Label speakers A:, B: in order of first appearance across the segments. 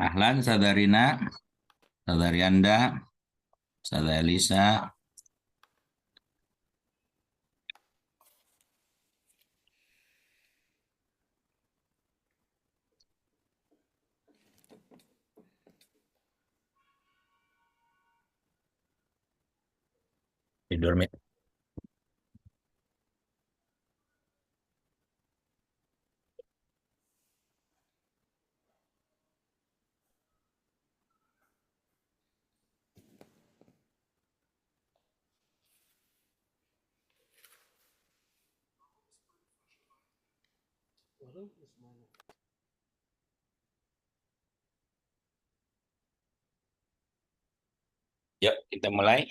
A: Ahlan, Saudarina, Saudari Anda, Saudari Elisa. Tidur, Mi. Yuk, kita mulai.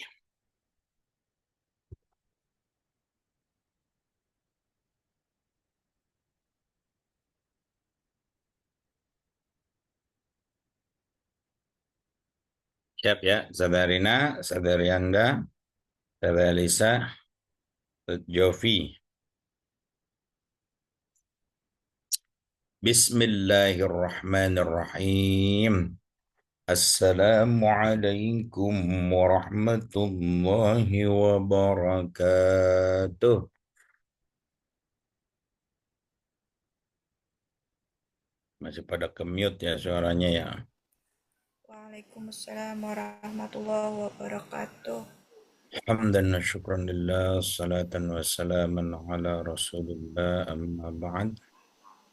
A: Siap ya, Saudarina, Saudari Anda, Saudari Elisa, Jovi. Bismillahirrahmanirrahim. Assalamualaikum warahmatullahi wabarakatuh. Masih pada ke-mute ya suaranya ya.
B: Waalaikumsalam warahmatullahi wabarakatuh.
A: Hamdan wa syukran lillah, salatan wa salaman ala rasulillah, amma ba'd.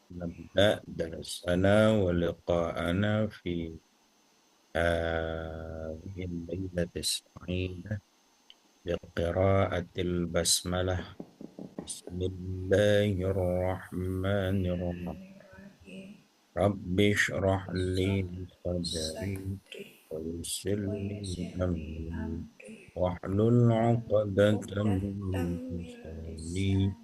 A: نبدأ درسنا ولقاءنا في هذه الليلة السعيدة بقراءة البسملة. بسم الله الرحمن الرحيم. رب اشرح لي صدري ويسر لي أمري واحلل عقدة من لساني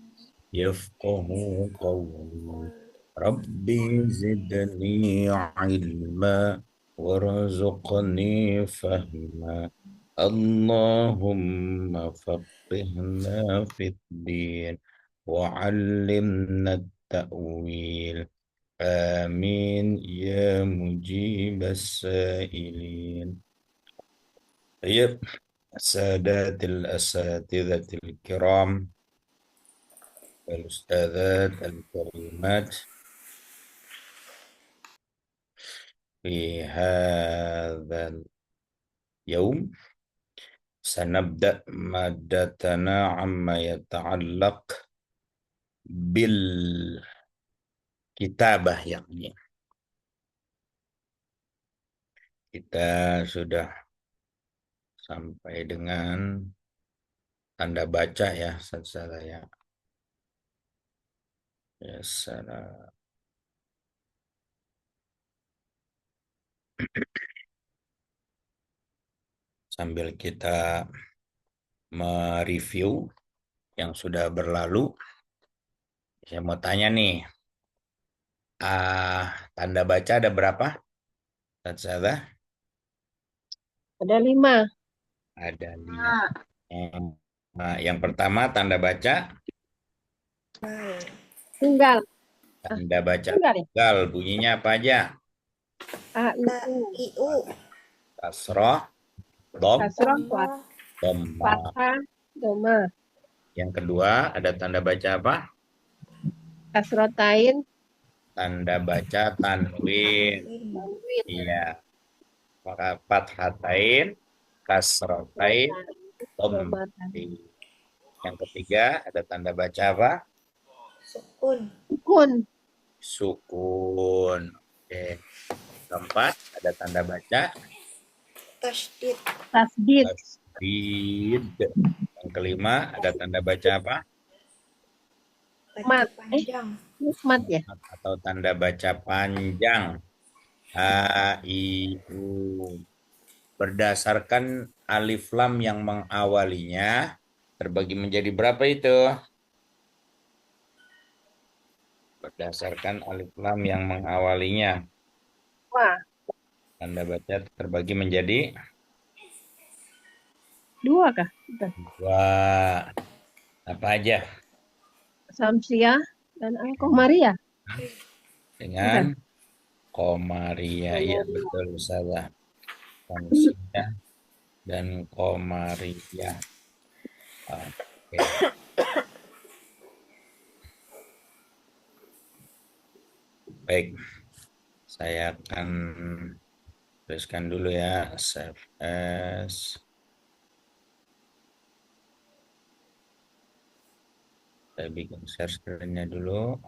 A: يفقه قولي. ربي زدني علما وارزقني فهما. اللهم فقهنا في الدين وعلمنا التأويل. آمين يا مجيب السائلين. طيب، السادات الأساتذة الكرام والأستاذات الكريمات، في هذا اليوم سنبدأ مادتنا عما يتعلق بالكتابة. يعني kita sudah sampai dengan tanda baca ya, saya. Ya, sambil kita mereview yang sudah berlalu, saya mau tanya nih, tanda baca ada berapa? Saya
C: Ada 5.
A: ada 5. Yang pertama tanda baca,
C: Tunggal.
A: tanda baca
C: Tunggal ya?
A: tunggal, bunyinya apa aja?
C: A, I, U.
B: IU.
A: Kasroh, dom,
C: Kasroh,
A: dhamma.
C: fathah, doma.
A: Yang kedua ada tanda baca apa?
C: Kasrotain,
A: Tanda baca tanwin.
C: tanwin.
A: Iya. Maka fathatain, kasrotain,
C: Doma.
A: dhammatain. Yang ketiga ada tanda baca apa?
B: Sukun.
C: Sukun.
A: Sukun. Oke. Keempat ada tanda baca
B: Tasdid.
C: Tasdid.
A: tasdid. Yang kelima ada tanda baca apa?
C: Mat.
B: Panjang.
C: Mat ya?
A: Atau tanda baca panjang. A, I, U. Berdasarkan alif lam yang mengawalinya terbagi menjadi berapa itu? Berdasarkan alif lam yang mengawalinya,
C: Wah,
A: tanda baca terbagi menjadi
C: 2 kah? Bentar.
A: 2. Apa aja?
C: Samsiah dan Al-Qamariah.
A: Dengan Komaria, iya betul salah. Samsia dan Komaria. Oke, baik. Saya akan tuliskan dulu ya, save as. Saya bikin share screen-nya dulu.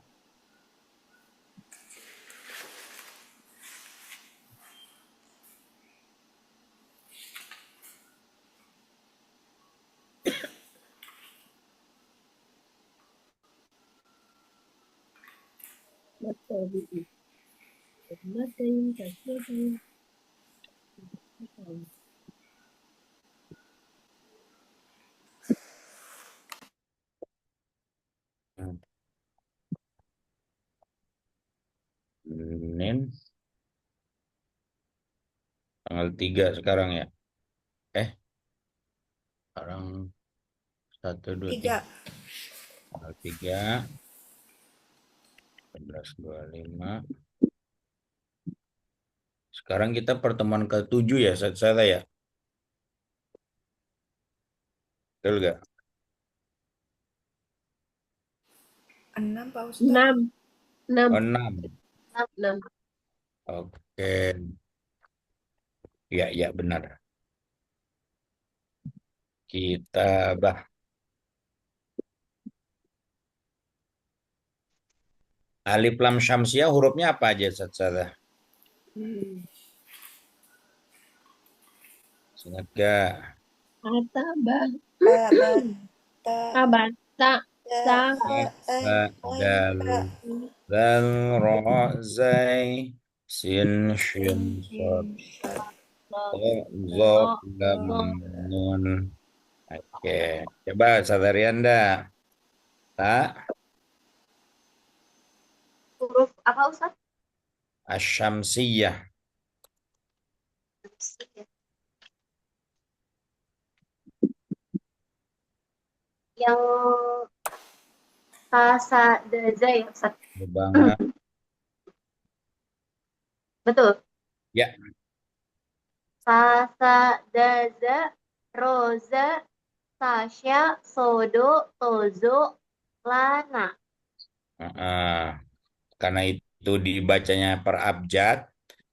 A: Senin, tanggal 3 sekarang ya. Eh, sekarang 1, 2, 3.
B: 3.
A: Tanggal 3, 11.25. Sekarang kita pertemuan ke-7 ya, saya ya. Betul gak?
B: 6 Pak Ustadz.
C: 6. 6.
A: Oh, 6.
C: 6.
A: Oke. Ya, ya benar. Kita bah alif lam syamsiah hurufnya apa aja saya? Ingat gak?
C: Ataba.
B: Abata.
C: Abata.
B: Da.
C: Sa.
B: Ha. Ai.
A: Ba,
B: Ai.
A: dal,
B: Ba.
A: dal, ro, zai, sin, shin,
B: Sin.
A: sod,
B: Jim. Shot.
A: to, zo,
C: Ro.
A: lam,
C: Ro.
A: nun. Oke, coba Satarianda. Ta,
D: Huruf apa Ustaz?
A: asyamsiyah.
D: Yang Kasadaza ya Ustaz?
A: Betul banget.
D: Betul.
A: Ya,
D: Kasadaza, Roza, Sasha, Sodo, Tozo, Lana.
A: karena itu dibacanya per abjad,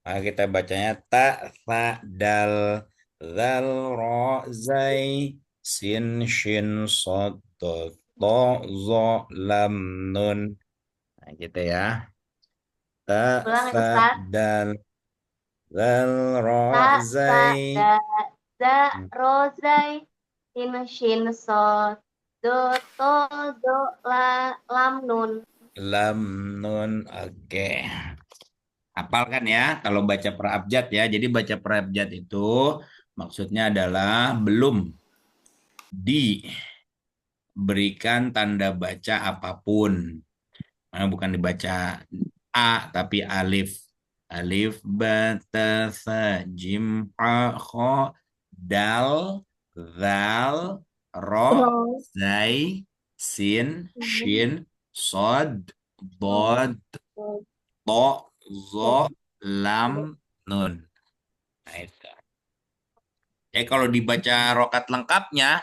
A: maka kita bacanya ta, tha, dal, zal, ro, zai, sin, shin, sod, to, zo, lam, nun. Nah, gitu ya. Ta,
D: Ulang ya
A: tha,
D: Ustaz.
A: dal, zal, ro,
D: Ta, sa,
A: zai.
D: da, za, rozai, sin, shin, so, do, to, do, la, lam, nun.
A: Lam, nun. Oke. Hafal kan ya kalau baca per abjad ya. Jadi baca per abjad itu maksudnya adalah belum diberikan tanda baca apapun. Bukan dibaca A tapi alif. Alif, ba, ta, sa, jim, ha, kho, dal, zal, ro,
C: Ro.
A: zai, sin, shin, sod, bod, to, zo, lam, nun. Nah, itu. Jadi kalau dibaca rokat lengkapnya,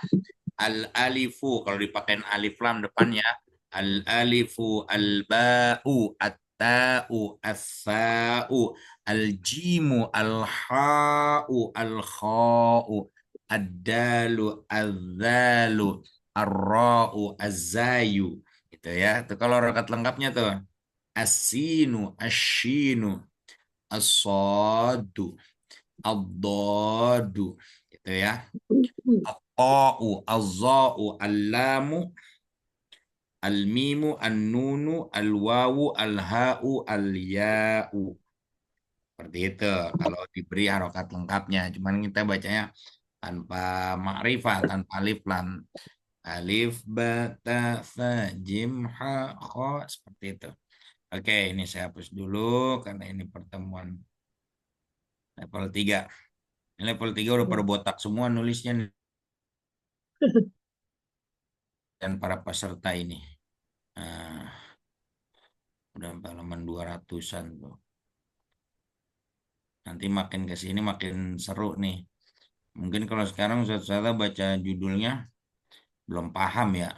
A: al alifu kalau dipakai alif lam depannya, al alifu, al ba'u, at ta'u, as-sa'u, al jimu, al ha'u, al kha'u, ad dalu, az-zalu, ar-ra'u, az-zayu. Gitu ya. Itu kalau rokat lengkapnya tuh. As-sinu, asyinu, as-sadu, ad-dadu. Gitu ya. At-ta'u, az-za'u, al-lamu, al-mimu, an-nunu, al-wawu, al-ha'u, al-ya'u. Seperti itu kalau diberi harokat lengkapnya. Cuman kita bacanya tanpa ma'rifah, tanpa alif lam. Alif, ba, ta, sa, jim, ha, kho. Seperti itu. Oke, ini saya hapus dulu karena ini pertemuan level 3. Ini level 3 udah pada botak semua nulisnya nih. Dan para peserta ini. Nah, udah halaman 200-an tuh. Nanti makin ke sini makin seru nih. Mungkin kalau sekarang Ustaz baca judulnya belum paham ya.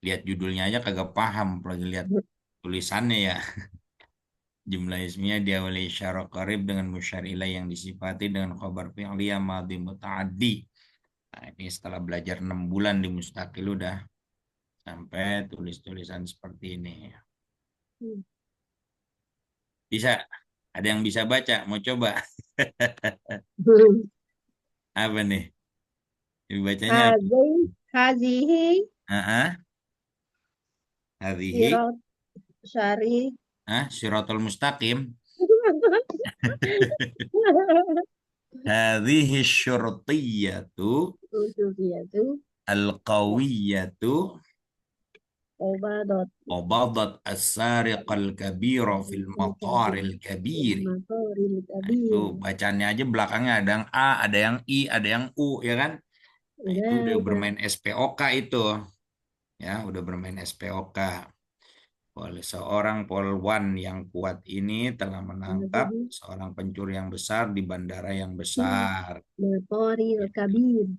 A: Lihat judulnya aja kagak paham, apalagi lihat tulisannya ya. Jumlah ismiyah diawali isyarah qarib dengan musyar ilaih yang disifati dengan khabar fi'li yang madhi muta'addi. Nah, ini setelah belajar 6 bulan di Mustaqil udah sampai tulis-tulisan seperti ini. Bisa? Ada yang bisa baca? Mau coba? Apa nih? Bacanya apa?
C: Hazihi
A: Ah, hadhihi,
C: sirat syari.
A: Syiratul Mustaqim. Hadhihi syurtiyatu
C: Itu
A: al-qawiyatu
C: obat
A: qabadat as-sariqal kabira fil mataril kabir.
C: matoril
A: Nah, itu
C: kabir.
A: bacaannya aja belakangnya ada yang A, ada yang I, ada yang U, ya kan? Nah, itu udah
C: Udah.
A: bermain SPOK itu. Ya, udah bermain SPOK. Seorang polwan yang kuat ini telah menangkap seorang pencuri yang besar di bandara yang besar.
C: Matoril kabir.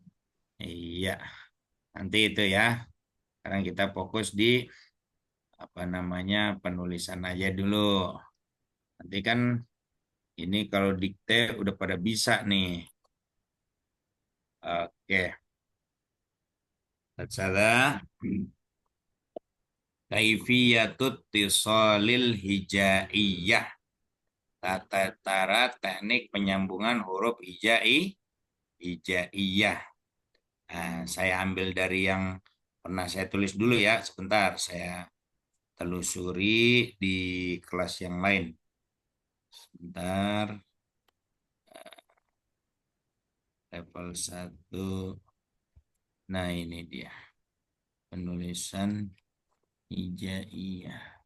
A: Iya, nanti itu ya. Sekarang kita fokus di apa namanya penulisan aja dulu. Nanti kan ini kalau dikte udah pada bisa nih. Oke, Saudara. Kaifiyatut tisalil hijaiyah. Tata cara teknik penyambungan huruf hijaiyah. Nah, saya ambil dari yang pernah saya tulis dulu ya. Sebentar, saya telusuri di kelas yang lain. Sebentar, level 1. Nah, ini dia. Penulisan hijaiyah.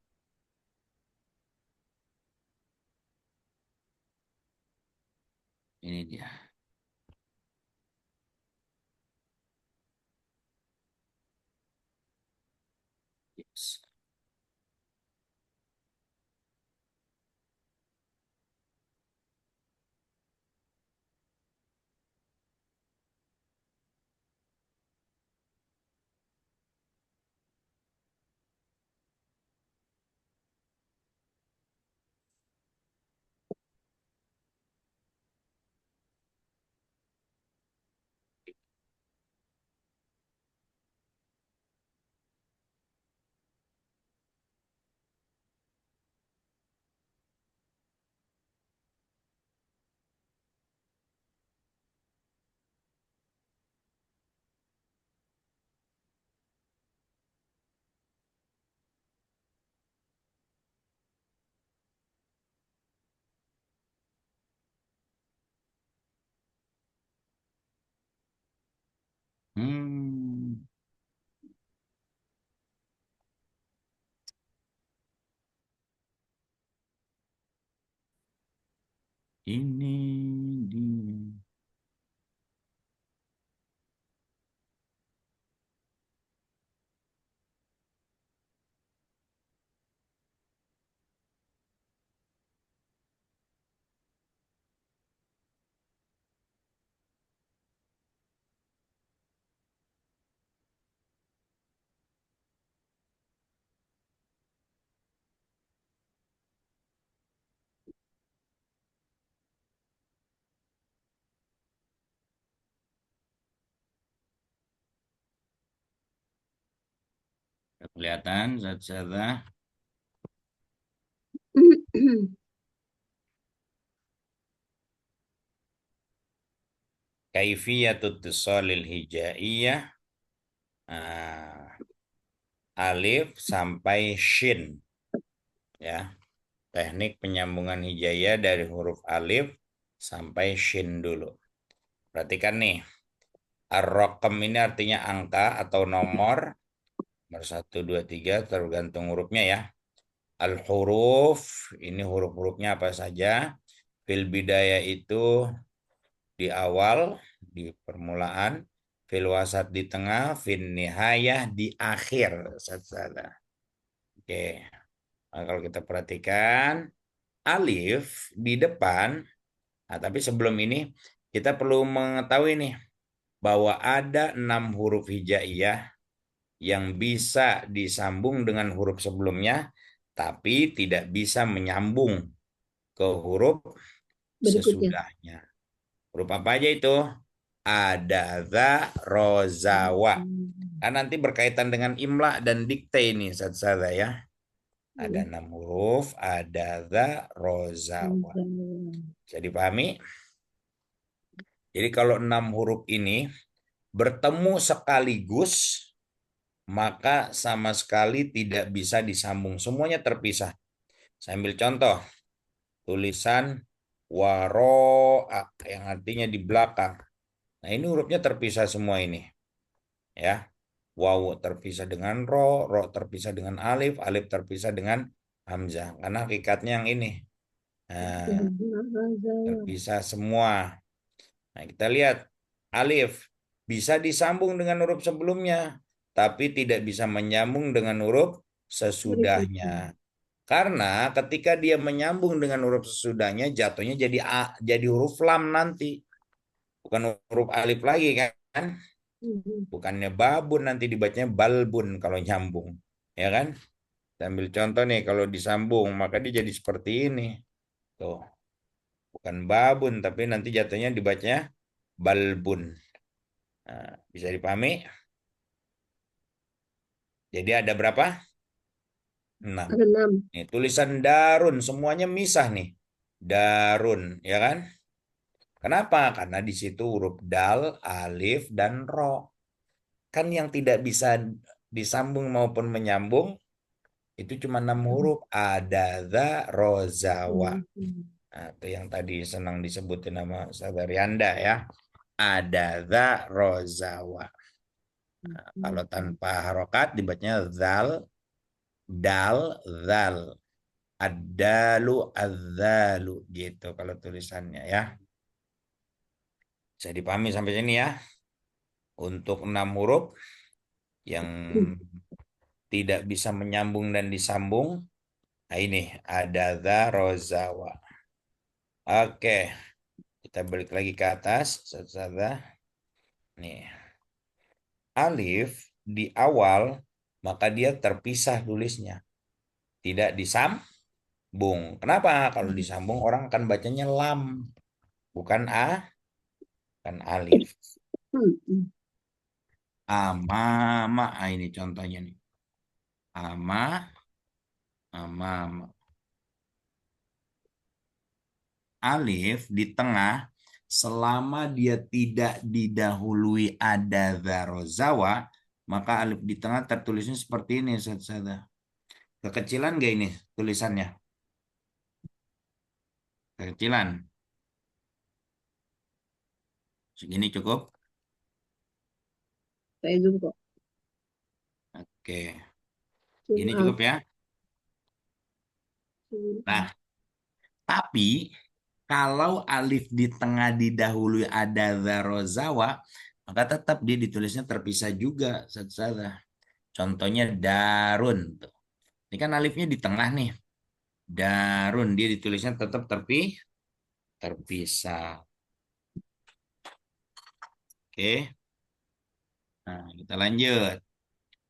A: Ini dia. Yes. Hmm, ini dia. Kelihatan zat-zatnya. Kaifiyatut tisalil hijaiyah. Nah, alif sampai shin ya. Teknik penyambungan hijaiyah dari huruf alif sampai shin dulu. Perhatikan nih. Ar-raqam ini artinya angka atau nomor. Nomor 1, 2, 3 tergantung hurufnya ya. Al-huruf ini huruf-hurufnya apa saja. Fil bidayah itu di awal, di permulaan. Fil wasat di tengah, fil nihayah di akhir. Oke, nah, kalau kita perhatikan alif di depan Nah, tapi sebelum ini kita perlu mengetahui nih bahwa ada 6 huruf hijaiyah yang bisa disambung dengan huruf sebelumnya, tapi tidak bisa menyambung ke huruf
C: Berikutnya.
A: sesudahnya. Huruf apa aja itu? Ada, za, ro, za, wa. Kan nanti berkaitan dengan imla dan dikte ini, Ustazah ya. Ada 6 huruf, ada, za, ro, za, wa. Bisa dipahami? Jadi kalau 6 huruf ini bertemu sekaligus, maka sama sekali tidak bisa disambung. Semuanya terpisah. Saya ambil contoh. Tulisan waro'a yang artinya di belakang. Nah, ini hurufnya terpisah semua ini. Ya. Waw terpisah dengan ro terpisah dengan alif, alif terpisah dengan hamzah. Karena hakikatnya yang ini. Nah, terpisah semua. Nah, kita lihat alif bisa disambung dengan huruf sebelumnya, tapi tidak bisa menyambung dengan huruf sesudahnya. Karena ketika dia menyambung dengan huruf sesudahnya, jatuhnya jadi jadi huruf lam nanti. Bukan huruf alif lagi kan? Bukannya babun, nanti dibacanya balbun kalau nyambung. Ya kan? Kita ambil contoh nih, kalau disambung, maka dia jadi seperti ini. Tuh. Bukan babun, tapi nanti jatuhnya dibacanya balbun. Nah, bisa dipahami? Jadi ada berapa? 6.
C: Ada 6.
A: Nih, tulisan darun semuanya misah nih. Darun, ya kan? Kenapa? Karena di situ huruf dal, alif, dan ro. Kan yang tidak bisa disambung maupun menyambung itu cuma 6 huruf. Ada, za, ro, za, wa. Nah, itu yang tadi senang disebutin nama Sadarianda ya. Ada, za, ro, za, wa. Nah, kalau tanpa harokat dibacanya zal, dal, zal. Ad-dalu, az-zalu gitu kalau tulisannya ya. Bisa dipahami sampai sini ya. Untuk 6 huruf yang tidak bisa menyambung dan disambung. Nah ini ada za, ro, za, wa. Oke. Kita balik lagi ke atas. Nih. Alif di awal maka dia terpisah tulisnya. Tidak disambung. Kenapa? Kalau disambung orang akan bacanya lam. Bukan kan alif. Ama, ini contohnya nih. Ama, alif di tengah, selama dia tidak didahului ada zarozawa, maka alif di tengah tertulisnya seperti ini. Kekecilan gak ini tulisannya? Kekecilan. Segini cukup?
C: Saya juga.
A: Oke. Ini cukup ya. Nah, tapi kalau alif di tengah didahului ada zarozawa, maka tetap dia ditulisnya terpisah juga. Contohnya darun. Ini kan alifnya di tengah nih. Darun, dia ditulisnya tetap terpisah. Oke. Nah, kita lanjut.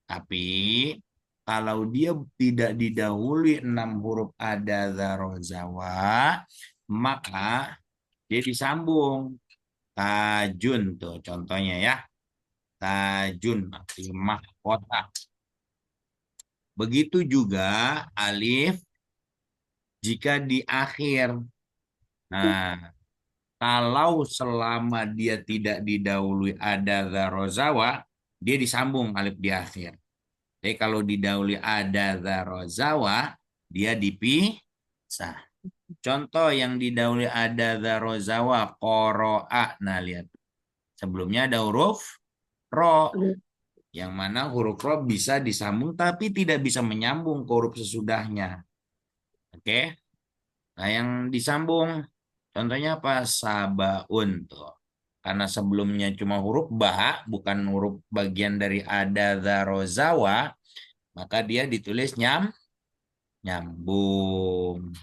A: Tapi kalau dia tidak didahului 6 huruf ada zarozawa, maka dia disambung. Tajun tuh contohnya ya. Tajun, artinya mahkota. Begitu juga alif jika di akhir. Nah, kalau selama dia tidak didahului ada zarozawa, dia disambung alif di akhir. Jadi kalau didahului ada zarozawa, dia dipisah. Contoh yang didahului ada zarozawa, qoro'a. Nah, lihat. Sebelumnya ada huruf ro. Yang mana huruf ro bisa disambung tapi tidak bisa menyambung ke huruf sesudahnya. Oke. Nah, yang disambung contohnya apa? Sabaun tuh. Karena sebelumnya cuma huruf ba, bukan huruf bagian dari ada zarozawa, maka dia ditulis nyambung.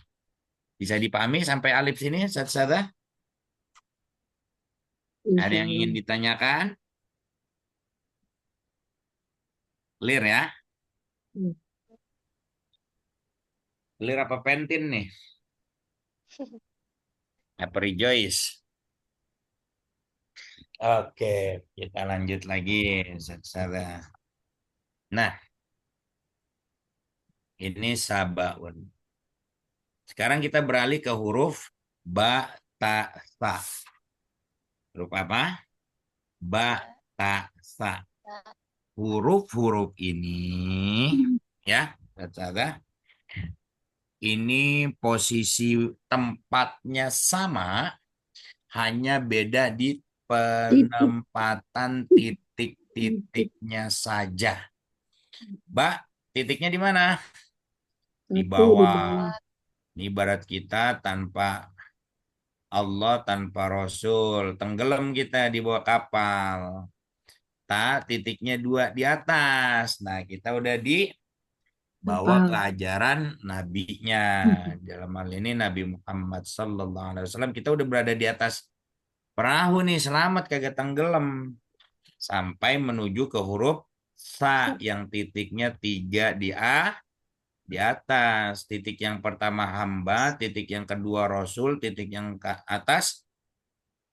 A: Bisa dipahami sampai alif sini, Sada? Ada
C: Insya
A: yang ingin
C: Allah.
A: ditanyakan? Clear ya?
C: Hmm.
A: Clear apa pentin nih? Apa rejoice? Oke, kita lanjut lagi. Saudara. Nah, ini sabaun. Sekarang kita beralih ke huruf ba, ta, sa. Huruf apa? Ba, ta, sa. Huruf-huruf ini, ya, saudara, ini posisi tempatnya sama, hanya beda di
C: Titik
A: penempatan titik-titiknya saja. Mbak, titiknya di mana? Di
C: satu di
A: bawah.
C: bawah.
A: Ini ibarat kita tanpa Allah, tanpa Rasul. Tenggelam kita di bawah kapal. Titiknya dua di atas. Nah, kita udah dibawa ke
C: Kapal.
A: ajaran nabinya. Dalam hal ini Nabi Muhammad Sallallahu Alaihi Wasallam. Kita udah berada di atas perahu nih, selamat kagak tenggelam. Sampai menuju ke huruf sa yang titiknya tiga di atas. Titik yang pertama hamba, titik yang kedua Rasul, titik yang ke atas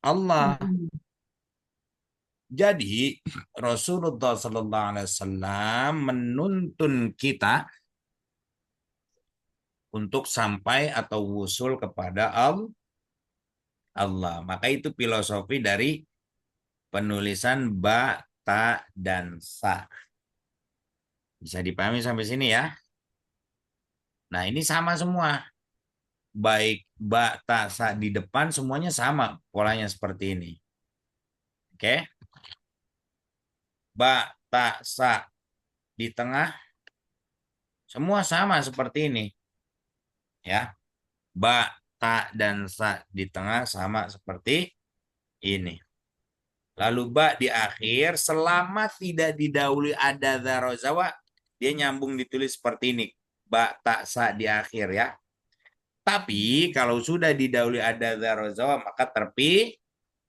A: Allah. Jadi Rasulullah Sallallahu Alaihi Wasallam menuntun kita untuk sampai atau wusul kepada Allah. Maka itu filosofi dari penulisan ba, ta, dan sa. Bisa dipahami sampai sini ya? Nah, ini sama semua. Baik ba, ta, sa di depan semuanya sama polanya seperti ini. Oke? Ba, ta, sa di tengah semua sama seperti ini. Ya. Ba, ta, dan sa di tengah sama seperti ini. Lalu ba di akhir selama tidak didahului ada zarozawa, dia nyambung ditulis seperti ini. Ba, ta, sa di akhir ya. Tapi kalau sudah didahului ada zarozawa maka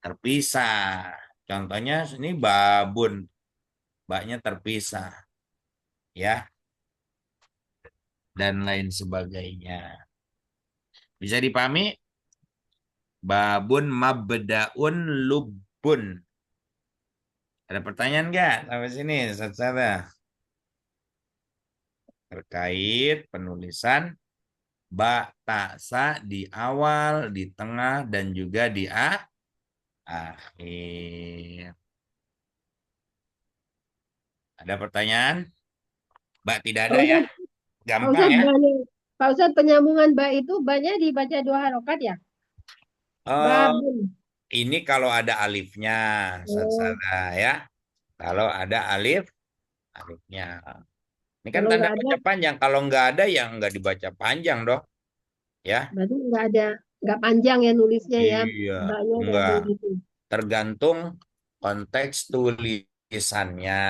A: terpisah. Contohnya ini babun, baknya terpisah ya, dan lain sebagainya. Bisa dipahami? Babun mabdaun lubbun. Ada pertanyaan nggak sampai sini, saudara? Terkait penulisan ba, ta, sa di awal, di tengah, dan juga di akhir. Ada pertanyaan? Mbak tidak
C: Pak
A: ada ya?
C: Ustadz, Pak
A: Gampang
C: Ustadz,
A: ya?
C: Pak Ustadz penyambungan ba itu banyak dibaca dua harokat ya?
A: Eh,
C: Babun.
A: ini kalau ada alifnya,
C: Oh,
A: saudara ya. Kalau ada alifnya. Ini kan
C: kalau
A: tanda
C: nggak ada,
A: baca panjang. Kalau nggak ada, ya nggak dibaca panjang dong. Ya,
C: berarti nggak panjang ya nulisnya ya.
A: iya,
C: Mbaknya
A: nggak.
C: double gitu.
A: Tergantung konteks tulisannya.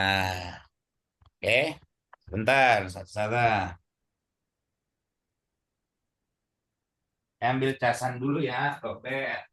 A: Oke, bentar, saudara. Saya ambil casan dulu ya, Oke.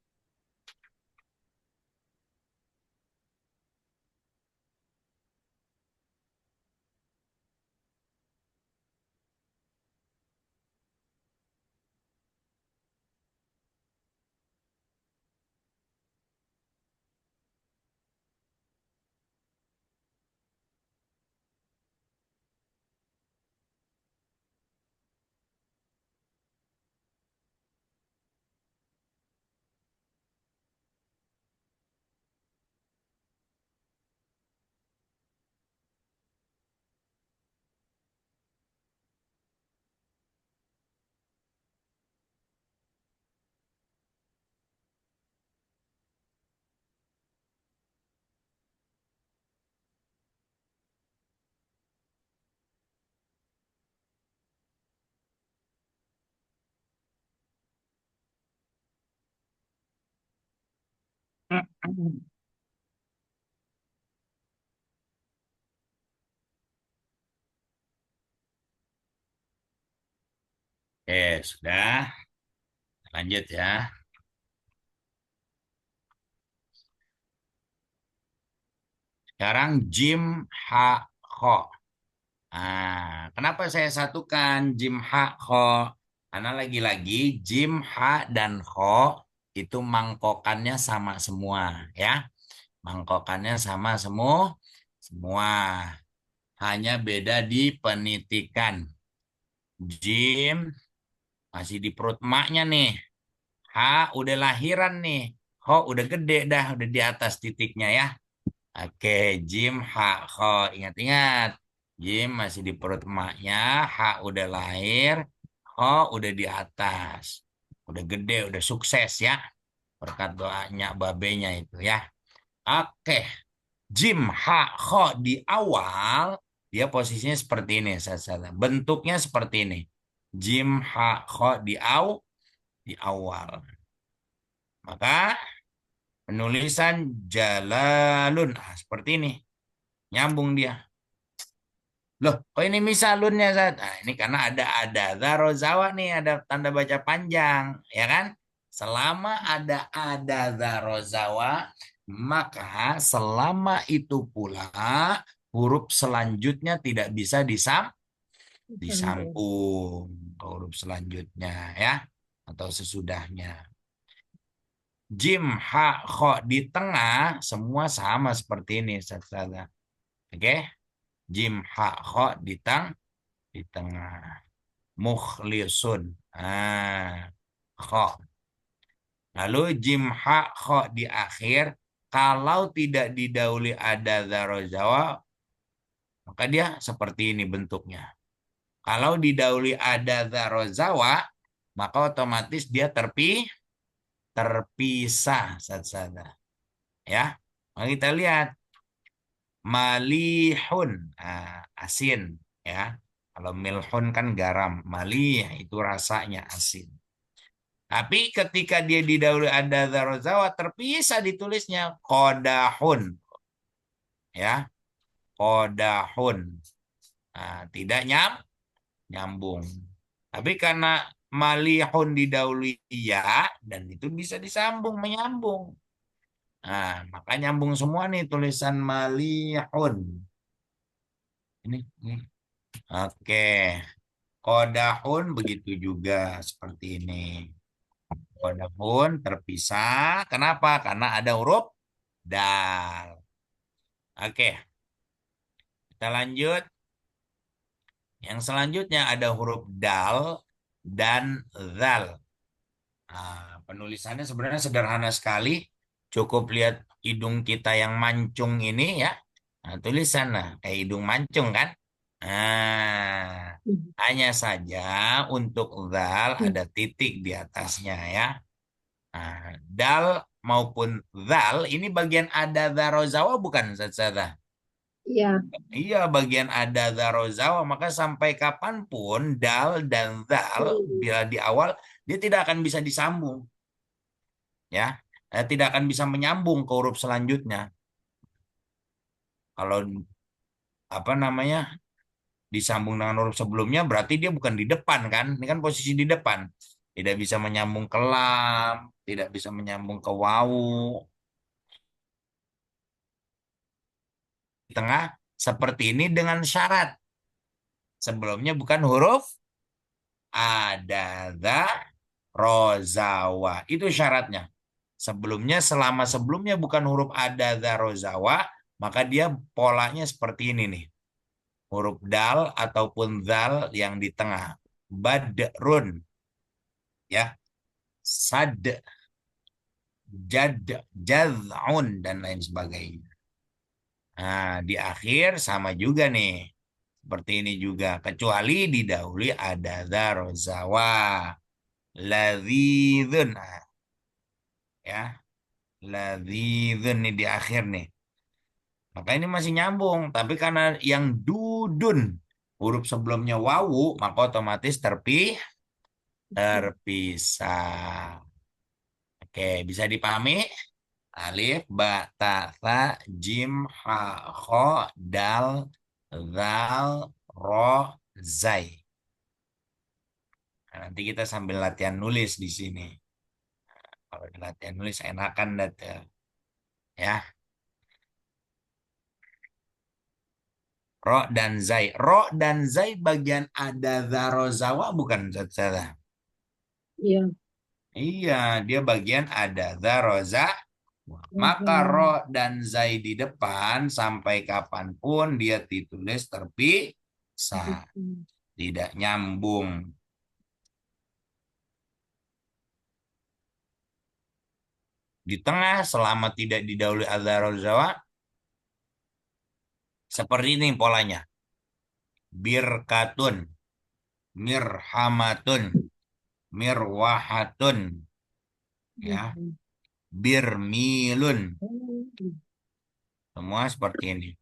A: Sudah. Lanjut ya. Sekarang jim, ha, kho. Nah, kenapa saya satukan jim, ha, kho? Karena lagi-lagi jim, ha, dan kho itu mangkokannya sama semua, ya. Mangkokannya sama semua. Hanya beda di penitikan. Jim masih di perut emaknya nih. Ha udah lahiran nih. Ho udah gede dah, udah di atas titiknya ya. Oke, Jim, ha, ho. Ingat-ingat. Jim masih di perut emaknya. Ha udah lahir. Ho udah di atas. Udah gede, udah sukses ya. Berkat doanya babenya itu ya. Oke, Jim, ha, ho di awal. Dia posisinya seperti ini. Bentuknya seperti ini. Jim, ha, ho di awal. Maka penulisan jalalun. Seperti ini. Nyambung dia. Loh, kok ini misalunnya, Zat? Nah, ini karena ada Zarozawa nih, ada tanda baca panjang, ya kan? Selama ada Zarozawa, maka selama itu pula huruf selanjutnya tidak bisa disambung ke huruf selanjutnya, ya, atau sesudahnya. Jim, ha, kho di tengah semua sama seperti ini, Zat. Oke? Jim, ha, kho di tengah. Mukhlisun. Kho. Lalu jim, ha, kho di akhir. Kalau tidak didahului ada zarozawa, maka dia seperti ini bentuknya. Kalau didahului ada zarozawa, maka otomatis dia terpisah. Ya, mari kita lihat. Malihun, asin, ya. Kalau milhun kan garam, malih itu rasanya asin. Tapi ketika dia didahului ada zarozawa terpisah ditulisnya kodahun, ya, kodahun. Tidak nyambung. Tapi karena malihun didahului ya dan itu bisa disambung menyambung. Maka nyambung semua nih tulisan malihun. Ini. Oke. Kodahun begitu juga seperti ini. Kodahun terpisah. Kenapa? Karena ada huruf dal. Oke. Kita lanjut. Yang selanjutnya ada huruf dal dan zal. Penulisannya sebenarnya sederhana sekali. Cukup lihat hidung kita yang mancung ini ya. Tulisan kayak hidung mancung kan. Hanya saja untuk zal ada titik di atasnya ya. Dal maupun zal ini bagian ada zarozawa bukan Zazada?
C: Iya.
A: Iya bagian ada zarozawa maka sampai kapanpun dal dan zal bila di awal dia tidak akan bisa disambung ya. Tidak akan bisa menyambung ke huruf selanjutnya. Kalau apa namanya disambung dengan huruf sebelumnya berarti dia bukan di depan kan? Ini kan posisi di depan. Tidak bisa menyambung ke lam, tidak bisa menyambung ke wawu. Di tengah seperti ini dengan syarat. Sebelumnya bukan huruf ada, rozawa. Itu syaratnya. Selama sebelumnya bukan huruf ada, rozawa, maka dia polanya seperti ini nih. Huruf dal ataupun zal yang di tengah. Badrun. Ya. Sad. Jad'un dan lain sebagainya. Di akhir sama juga nih. Seperti ini juga. Kecuali didahului ada zarozawa. Ladzidun. Ya. Ladzidun nih di akhir nih. Maka ini masih nyambung. Tapi karena yang dudun. Huruf sebelumnya wawu. Maka otomatis terpisah. Oke. Bisa dipahami? Alif, ba, ta, tha, jim, ha, kho, dal, zal, ro, zai. Nanti kita sambil latihan nulis di sini. Kalau latihan nulis enakan dat ya. Ro dan zai. Ro dan zai bagian ada zarozawa bukan Ustazah?
C: Iya.
A: Iya, dia bagian ada zaroza. Maka ro dan zai di depan sampai kapanpun dia ditulis terpisah. Tidak nyambung. Di tengah selama tidak didahului zarozawa. Seperti ini polanya. Birkatun, mirhamatun, mirwahatun, ya, birmilun, semua seperti ini.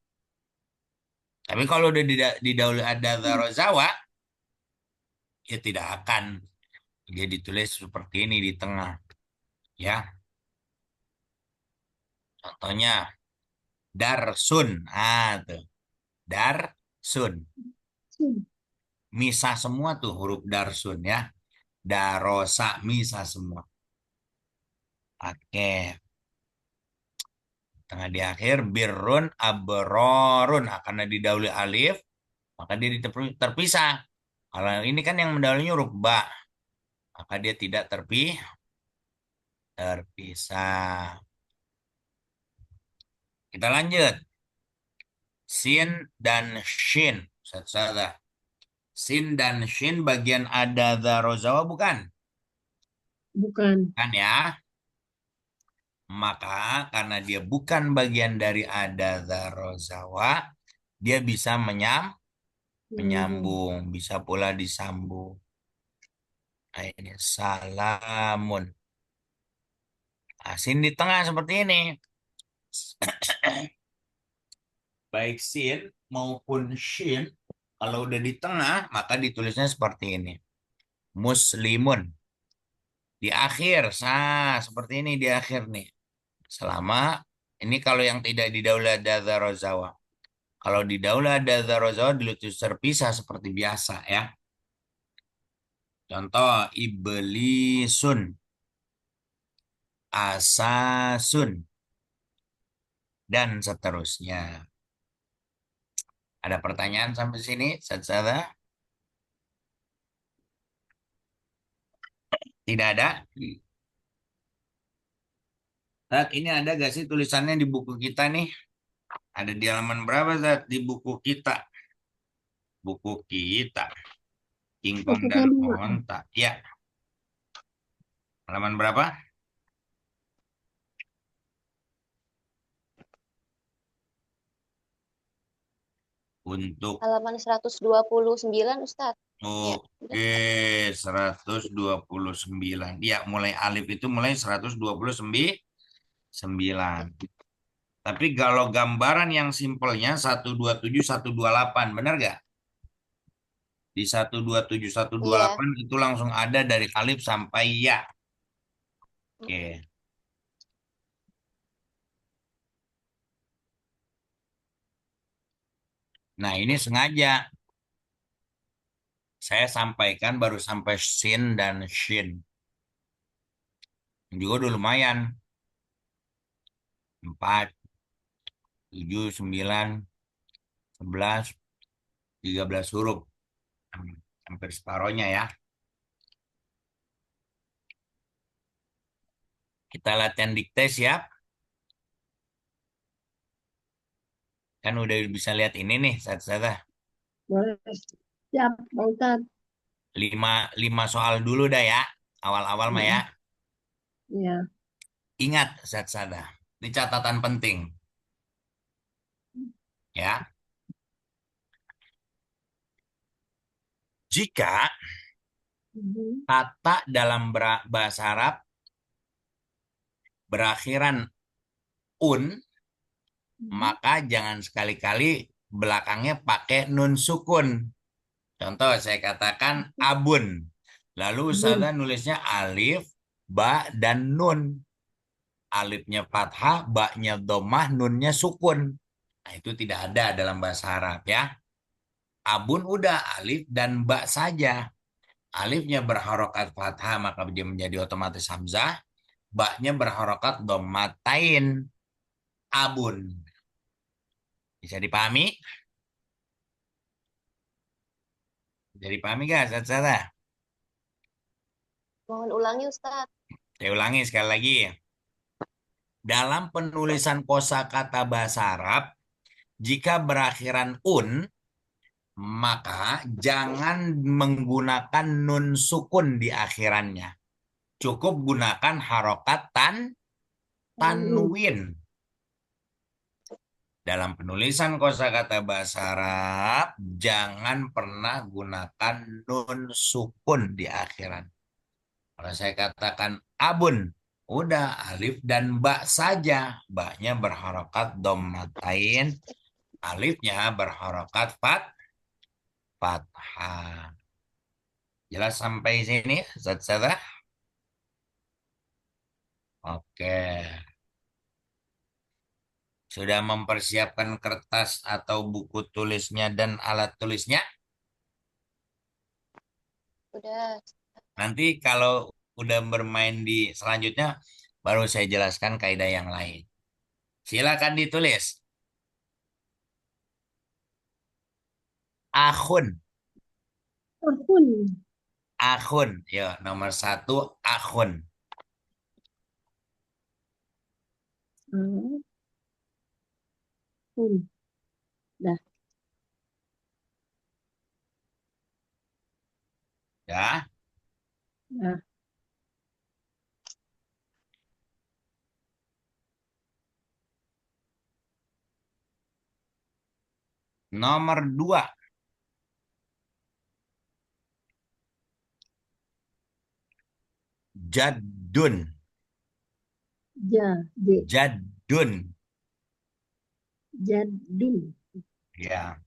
A: Tapi kalau udah didahului ada zarozawa, ya tidak akan dia ditulis seperti ini di tengah, ya. Contohnya darsun, tuh, darsun, misah semua tuh huruf darsun ya, darosa misah semua. Oke. Tengah di akhir birrun abrorun, karena didahului alif maka dia terpisah. Kalau ini kan yang mendahului huruf ba, maka dia tidak terpisah. Kita lanjut. Sin dan shin. Salah. Sin dan shin bagian ada zarozawa bukan?
C: Bukan.
A: Kan ya. Maka karena dia bukan bagian dari ada zarozawa, dia bisa menyambung, bisa pula disambung. Nah, ini salamun. Sin di tengah seperti ini. Baik sin maupun shin, kalau udah di tengah, maka ditulisnya seperti ini. Muslimun. Di akhir, seperti ini di akhir nih. Selama, ini kalau yang tidak didahului ada zarozawa. Kalau didahului ada zarozawa, ditulis terpisah seperti biasa ya. Contoh, iblisun, asasun, dan seterusnya. Ada pertanyaan sampai sini, Satsada? Tidak ada? Zat, ini ada gak sih tulisannya di buku kita nih? Ada di halaman berapa, Zat, di buku kita? Buku kita. Kingkong dan onta. Ya. Halaman berapa? Untuk
D: Halaman 129, Ustadz.
A: Oke, 129. Ya, mulai alif itu mulai 129. Tapi kalau gambaran yang simpelnya 127, 128, benar gak? Di 127, 128 itu langsung ada dari alif sampai ya. Oke. Nah, ini sengaja saya sampaikan baru sampai sin dan shin. Juga udah lumayan. 4, 7, 9, 11, 13 huruf. Hampir separohnya ya. Kita latihan dikte, siap? Kan udah bisa lihat ini nih, Satsada.
C: Boleh. Siap, Pak Ustadz.
A: 5 soal dulu dah ya. Awal-awal mah ya.
C: Iya.
A: Ingat, Satsada. Ini catatan penting. Ya. Jika kata dalam bahasa Arab berakhiran un, maka jangan sekali-kali belakangnya pakai nun sukun. Contoh saya katakan abun. Lalu Ustazah nulisnya alif, ba, dan nun. Alifnya fathah, ba-nya domah, nunnya sukun. Nah, itu tidak ada dalam bahasa Arab ya. Abun udah alif dan ba saja. Alifnya berharokat fathah maka dia menjadi otomatis hamzah. Ba-nya berharokat domatain. Abun. Bisa dipahami? Jadi pahami gak, Ustaz?
D: Mohon ulangi Ustadz.
A: Saya ulangi sekali lagi. Dalam penulisan kosakata bahasa Arab, jika berakhiran un, maka jangan menggunakan nun sukun di akhirannya. Cukup gunakan harokat tanwin. Dalam penulisan kosakata bahasa Arab, jangan pernah gunakan nun sukun di akhiran. Kalau saya katakan abun, udah alif dan ba saja. Ba-nya berharokat dhammatain, alifnya berharokat fathah. Jelas sampai sini, Ustaz? Oke. Sudah mempersiapkan kertas atau buku tulisnya dan alat tulisnya?
D: Udah.
A: Nanti kalau udah bermain di selanjutnya, baru saya jelaskan kaidah yang lain. Silakan ditulis. Akhun.
C: Akun.
A: Akhun. Yo, nomor 1, akhun.
C: Akun. Dah.
A: Ya.
C: Nah.
A: Nomor 2. Jaddun. Jaddun.
C: Jadun.
A: Ya.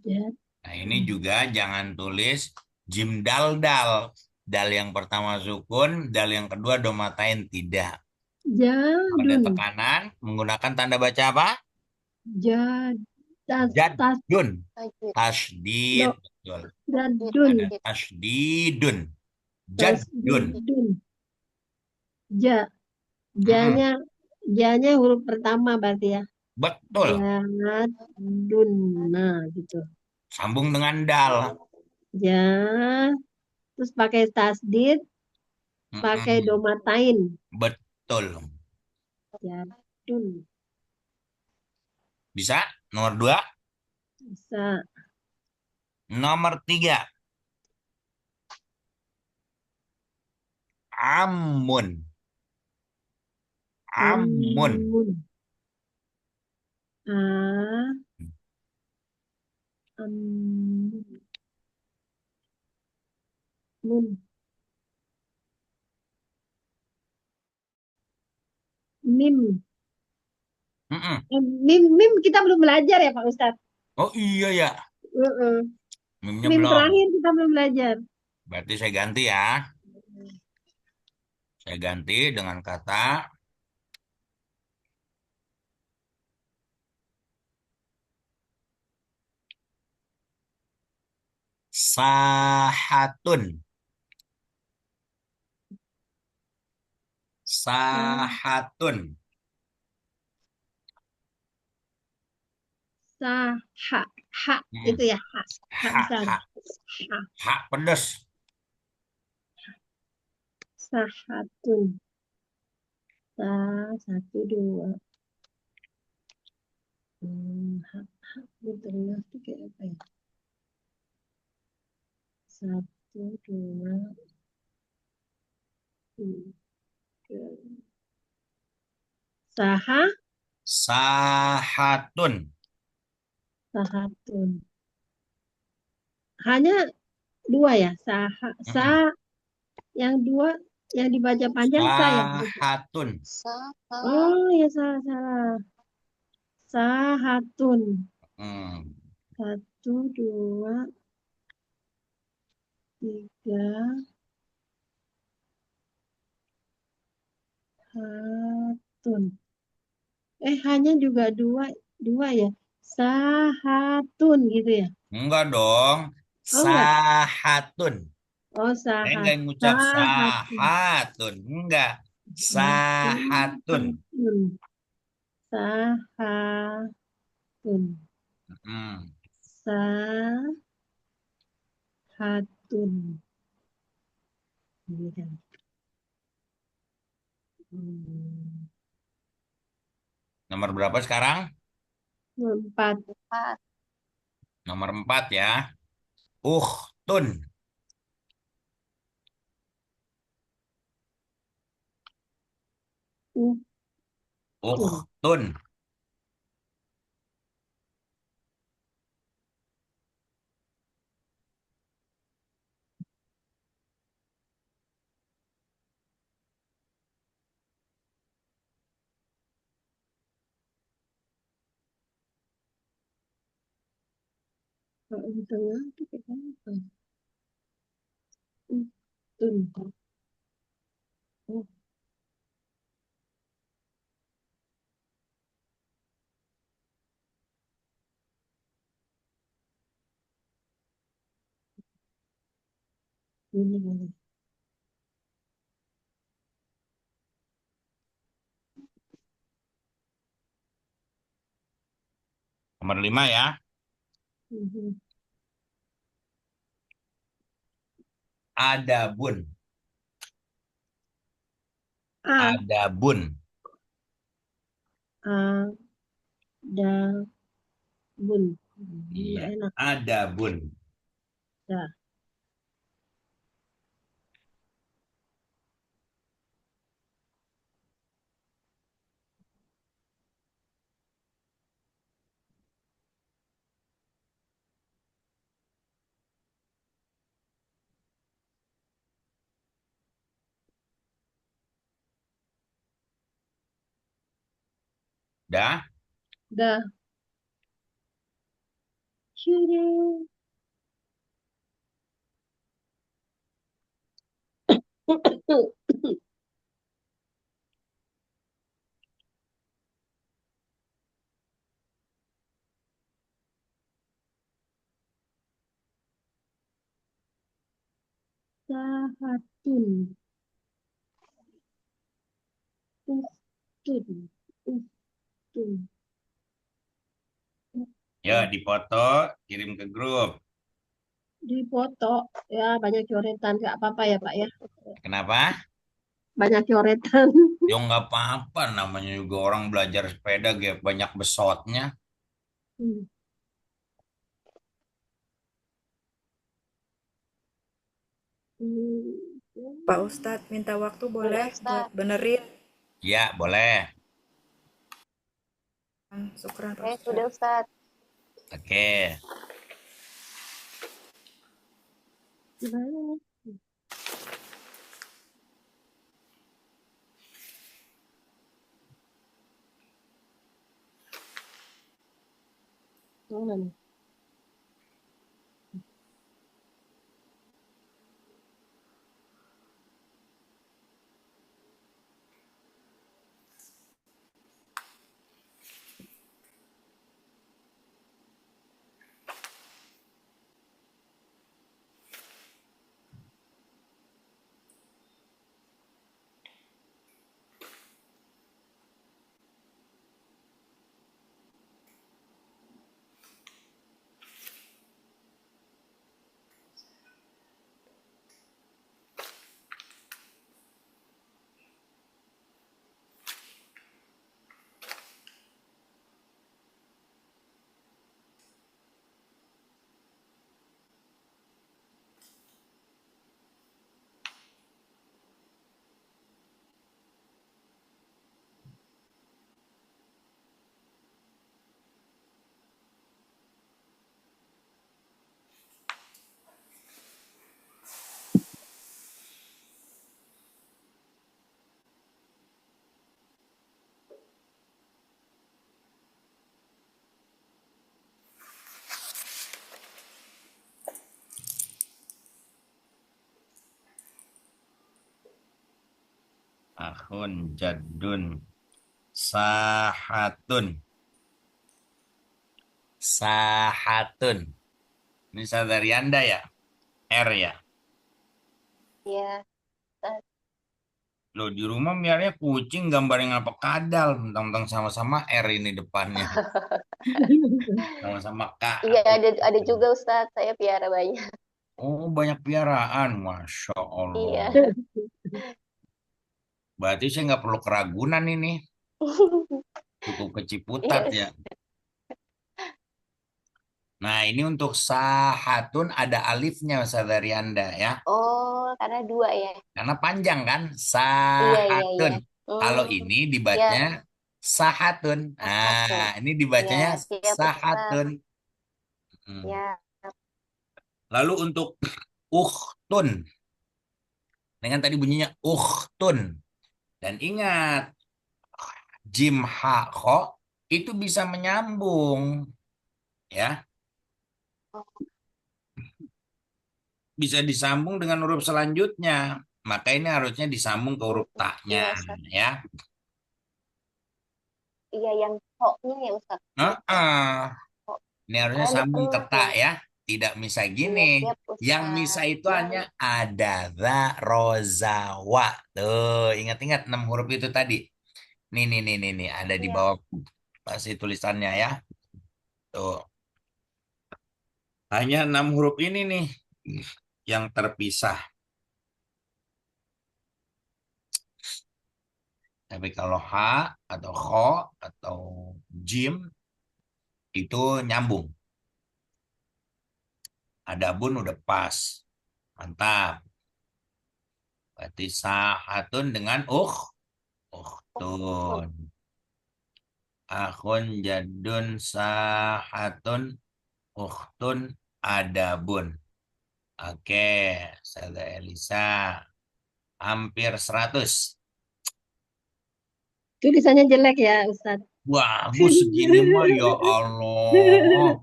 C: Jad.
A: Nah, ini juga jangan tulis jim dal dal. Dal yang pertama sukun, dal yang kedua domatain, tidak. Kalau ada
C: Jadun.
A: tekanan, menggunakan tanda baca apa?
C: Jad. Tas.
A: Jaddun.
D: Tajwid.
A: Tasdid. Betul.
C: Jadun.
A: Ada tasdidun. Jaddun.
C: Tasdidun. Ja. Janya. Janya huruf pertama berarti ya.
A: Betul.
C: Jadun. Nah, gitu.
A: Sambung dengan dal.
C: Ja. Terus pakai tasdid, pakai domatain.
A: Betul.
C: Jadun.
A: Bisa? Nomor 2.
C: Bisa.
A: Nomor 3. Amun. Amun.
C: Amun. Amun. Mim. Mim kita belum belajar ya Pak Ustadz.
A: Oh iya ya. Mimnya
C: Mim
A: belum.
C: terakhir kita belum belajar.
A: Berarti saya ganti ya. Saya ganti dengan kata sahatun. Sahatun.
C: Ha itu ya. Ha besar.
A: Ha pedas.
C: Sahatun. Satu, dua. Di tengah tuh kayak apa ya? 1, 2, 3.
A: Sahatun.
C: Sahatun. Hanya 2 ya. Yang 2 yang dibaca panjang saya.
A: Sahatun.
C: Oh ya salah. Sahatun. 1, 2, 3. Hatun. Hanya juga 2 ya. Sahatun gitu ya.
A: Enggak dong. Sahatun.
C: Oh,
A: Saya enggak ngucap sahatun. Enggak. Sahatun.
C: Sahatun. Sa Sahatun. Ini kan.
A: Nomor berapa sekarang?
C: 4.
D: 4.
A: Nomor 4 ya. Ukhtun.
C: Uhtun.
A: Ukhtun.
C: Kalau di tengah itu kayak apa? Uhtun. Oh, ini.
A: Nomor 5 ya.
C: Mhm.
A: Adabun.
C: A,
A: Adabun.
C: A, da, bun. Ini
A: Iya,
C: nggak enak.
A: adabun.
C: Da,
A: Dah.
C: da. Sudah. Sahatun. Uhtun. Uhtun.
A: Ya, dipoto, kirim ke grup.
C: Dipoto. Ya, banyak coretan. Nggak apa-apa ya, Pak ya.
A: Kenapa?
C: Banyak coretan.
A: Ya nggak apa-apa, namanya juga orang belajar sepeda banyak besotnya.
C: Hmm.
B: Pak Ustadz minta waktu
D: Udah,
B: boleh buat
D: Ustaz.
B: benerin.
A: Ya, boleh.
B: Syukran Pak
D: Oke,
B: Ustadz.
D: sudah, Ustaz.
A: Oke.
C: Gimana nih? Mana nih?
A: Akhun, jaddun, sahatun, sahatun. Ini dari Anda ya? R ya?
D: Ya, Ustaz.
A: Loh, di rumah miarnya kucing gambarnya apa kadal. Tentang sama-sama R ini depannya. Sama-sama K.
D: Iya, ada juga, Ustaz. Saya piara banyak.
A: Oh, banyak piaraan. Masya
D: Iya.
A: Allah. Berarti saya nggak perlu ke Ragunan ini. Cukup ke Ciputat
D: Iya.
A: ya. Nah, ini untuk sahatun ada alifnya, Saudari Anda ya.
D: Oh, karena dua ya.
A: Karena panjang kan,
D: Iya, iya, iya.
A: sahatun. Kalau
D: Hmm,
A: ini
D: ya,
A: dibacanya sahatun.
D: satu.
A: Nah, ini
D: Iya,
A: dibacanya
D: siap Ustaz.
A: sahatun. Hmm.
D: Ya.
A: Lalu untuk ukhtun. Dengan tadi bunyinya ukhtun. Dan ingat, jim ha kho itu bisa menyambung. Ya, bisa disambung dengan huruf selanjutnya. Maka ini harusnya disambung ke huruf
D: Iya,
A: taknya.
D: Ustaz.
A: Ya.
D: Iya, yang hoknya ya Ustaz.
A: Heeh.
D: Hok.
A: Ini harusnya
D: Karena
A: sambung ke tak
D: yang
A: ya. Tidak bisa
D: iya
A: gini.
D: siap
A: Yang misa
D: Ustaz.
A: itu
D: Yang
A: hanya ada, za, roza, wa. Tuh, ingat-ingat 6 huruf itu tadi. Nih. Ada di
D: iya.
A: bawah pasti tulisannya ya. Tuh. Hanya 6 huruf ini nih yang terpisah. Tapi kalau ha atau kho atau jim itu nyambung. Ada bun udah pas. Mantap. Berarti sahatun dengan
D: Oh,
A: uhtun. Akhun jadun sahatun uhtun adabun. Oke, saya Elisa. Hampir 100.
C: Tulisannya jelek ya, Ustaz.
A: Bagus segini mah ya Allah.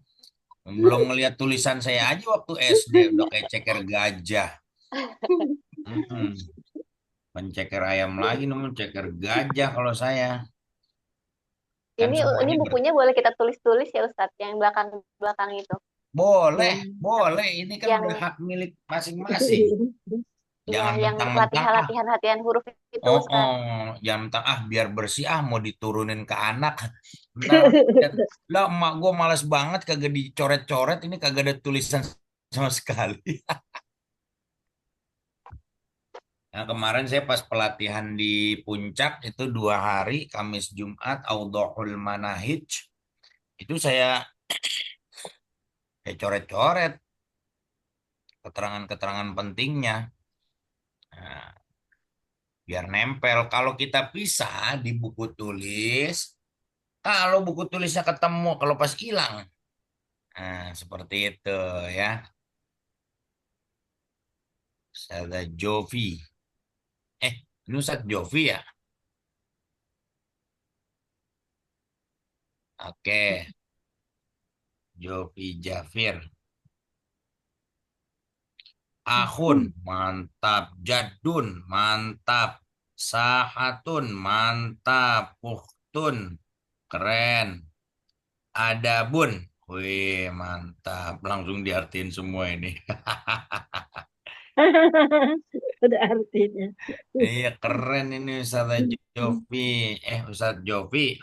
A: Belum ngelihat tulisan saya aja waktu SD udah kayak ceker gajah. Mm-mm. Penceker ayam lagi namun ceker gajah kalau saya. Kan
D: ini
A: semuanya
D: bukunya boleh kita tulis-tulis ya Ustadz, yang belakang-belakang itu.
A: boleh,
C: Hmm.
A: boleh. Ini kan udah
D: Yang
A: hak milik masing-masing.
D: iya,
A: Jangan
D: yang
A: mentang-mentang
D: latihan-latihan huruf itu Ustadz.
A: jangan mentang biar bersih mau diturunin ke anak. Ntar lihat, lah emak gue males banget kagak dicoret-coret ini kagak ada tulisan sama sekali. Nah, kemarin saya pas pelatihan di Puncak itu 2 hari, Kamis Jumat, Audhul Manahij, itu saya coret-coret keterangan-keterangan pentingnya. Nah, biar nempel. Kalau kita pisah di buku tulis, kalau buku tulisnya ketemu, kalau pas hilang. Nah, seperti itu ya. Ustazah Jovi. Ini Ustaz Jovi ya? Oke, Jovi Jafir. Ahun, mantap. Jadun, mantap. Sahatun, mantap. Puhtun, keren. Adabun, wih mantap. Langsung diartiin semua ini.
C: Ada artinya.
A: Iya keren ini Ustazah Jovi. Ustaz Jovi.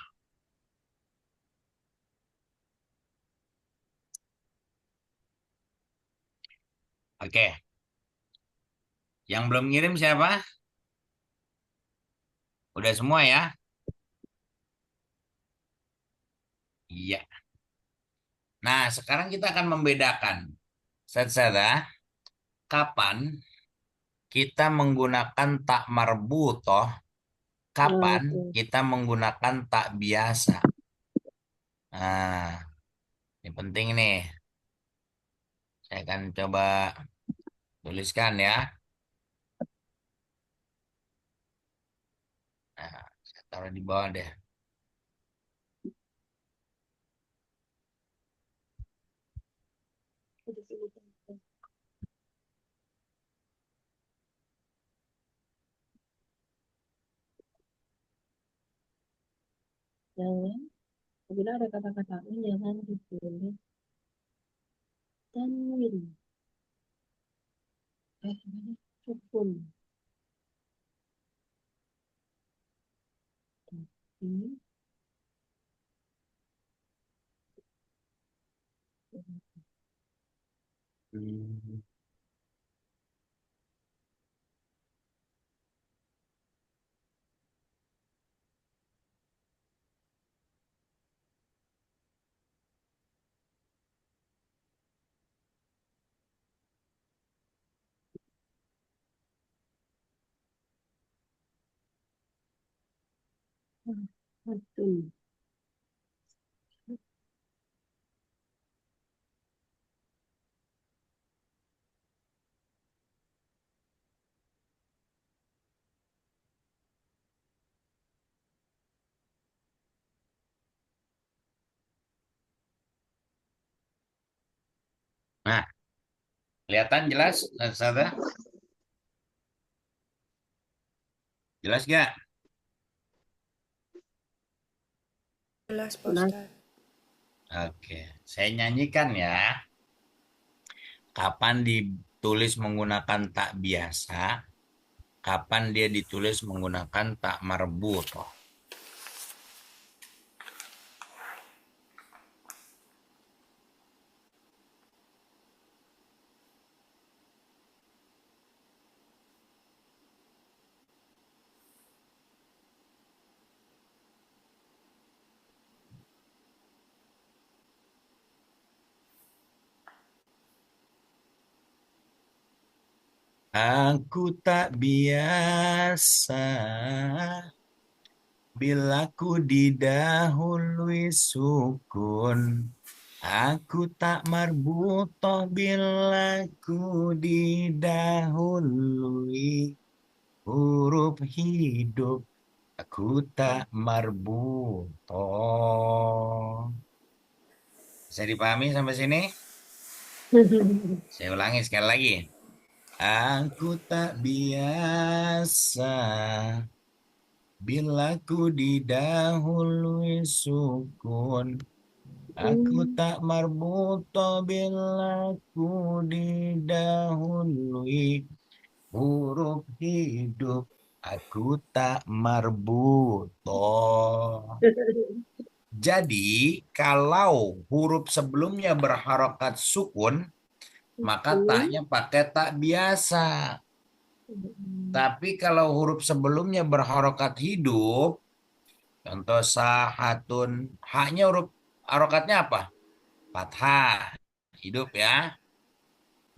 A: Oke, yang belum ngirim siapa? Udah semua ya? Iya. Nah, sekarang kita akan membedakan. Ustazah, kapan kita menggunakan tak marbutoh, kapan
C: Oke.
A: kita menggunakan tak biasa. Nah, ini penting nih. Saya akan coba tuliskan ya. Nah, saya taruh di bawah deh.
C: Jangan, bila ada kata-kata jangan ditulis tanwin. Gimana? Sukun. Tapi,
A: Hmm.
C: Betul.
A: Nah, kelihatan jelas, Sada? Jelas gak?
B: Jelas, Pak
C: Jelas.
B: Ustadz.
A: Oke, saya nyanyikan ya. Kapan ditulis menggunakan tak biasa, kapan dia ditulis menggunakan tak marbut. Aku tak biasa bila ku didahului sukun. Aku tak marbutoh bila ku didahului huruf hidup. Aku tak marbutoh. Bisa dipahami sampai sini? Saya ulangi sekali lagi. Aku tak biasa bila ku didahului sukun. Aku tak marbuto bila ku didahului huruf hidup. Aku tak marbuto. Jadi kalau huruf sebelumnya berharokat sukun, maka taknya pakai tak biasa. Tapi kalau huruf sebelumnya berharokat hidup, contoh sahatun, haknya huruf harokatnya apa? Fathah, hidup ya.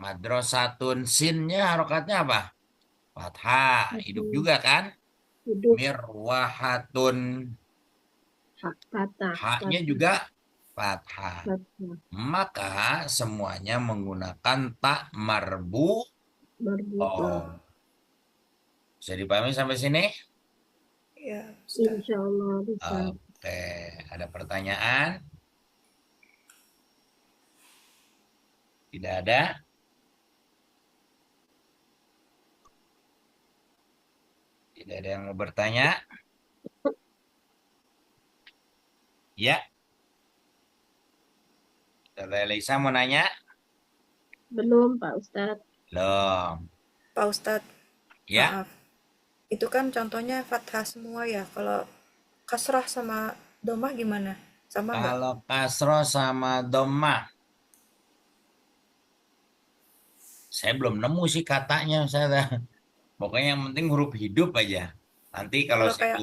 A: Madrasatun, sinnya harokatnya apa? Fathah, hidup juga kan?
C: Hidup.
A: Mirwahatun,
C: Kata.
A: haknya juga fathah.
C: Kata.
A: Maka semuanya menggunakan tak marbu.
C: Berbuka.
A: Bisa dipahami sampai sini?
B: Ya, Ustadz.
C: Insya Allah bisa.
A: Oke, ada pertanyaan? Tidak ada? Tidak ada yang mau bertanya? Ya, Saudara Lisa mau nanya?
C: Belum, Pak Ustadz.
A: Belum.
B: Pak Ustadz,
A: Ya,
B: maaf. Itu kan contohnya fathah semua ya. Kalau kasrah sama domah gimana? Sama nggak?
A: kalau kasro sama domah, saya belum nemu sih katanya, saya. Pokoknya yang penting huruf hidup aja. Nanti kalau
B: Kalau kayak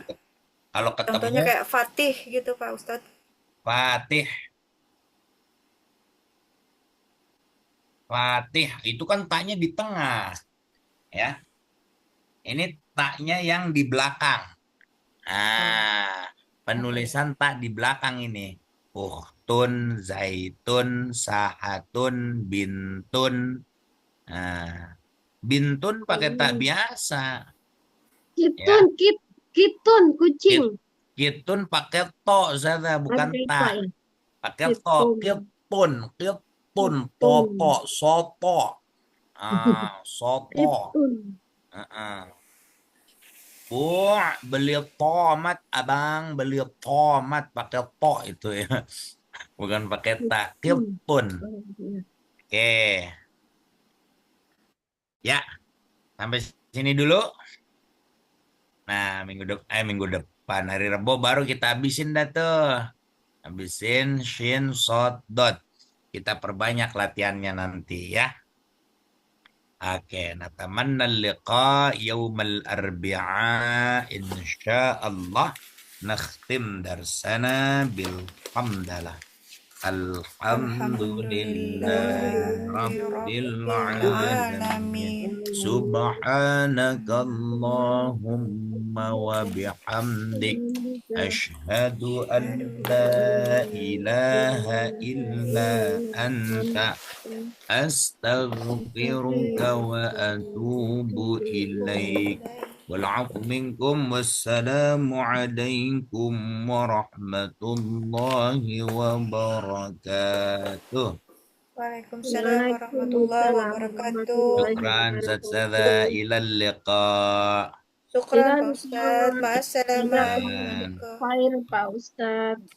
A: kalau ketemu
B: contohnya kayak Fatih gitu, Pak Ustadz.
A: Fatih, Fatih itu kan taknya di tengah, ya. Ini taknya yang di belakang. Ah, penulisan tak di belakang ini. Uhtun, zaitun, sahatun, bintun. Nah, bintun pakai tak biasa.
C: Kitun,
A: Ya,
C: kitun, kucing.
A: kitun pakai to, Zada, bukan
C: Pakai
A: tak.
C: Pak ya.
A: Pakai to,
C: Kitun.
A: kitun, kitun,
C: Kitun.
A: toto, soto. Soto.
C: Kitun.
A: Bu, beli tomat, abang beli tomat pakai to itu ya, bukan pakai tak.
C: Kitun.
A: Kitun. Oke, ya sampai sini dulu. Nah, minggu depan hari Rebo baru kita habisin dah tuh. Habisin shin sod dot. Kita perbanyak latihannya nanti ya. Oke, natamanna liqa yaumal arbi'a insyaallah nakhtim darsana bil hamdalah. Alhamdulillahi rabbil alamin.
B: Alhamdulillahirrahmanirrahim.
A: Subhanakallahumma wa bihamdik Asyhadu an la ilaha illa anta astaghfiruka wa atubu ilaik. Wal'afu minkum wassalamu alaikum warahmatullahi wabarakatuh.
B: Waalaikumsalam warahmatullahi
C: Waalaikumsalam
B: wabarakatuh.
C: warahmatullahi
A: Syukran
C: wabarakatuh.
A: Ustazah, ilal liqa.
B: Syukran
C: Kita
B: Pak Ustadz. Ma'assalamah.
A: Syukran.
B: Assalamualaikum.
C: khair Pak Ustadz.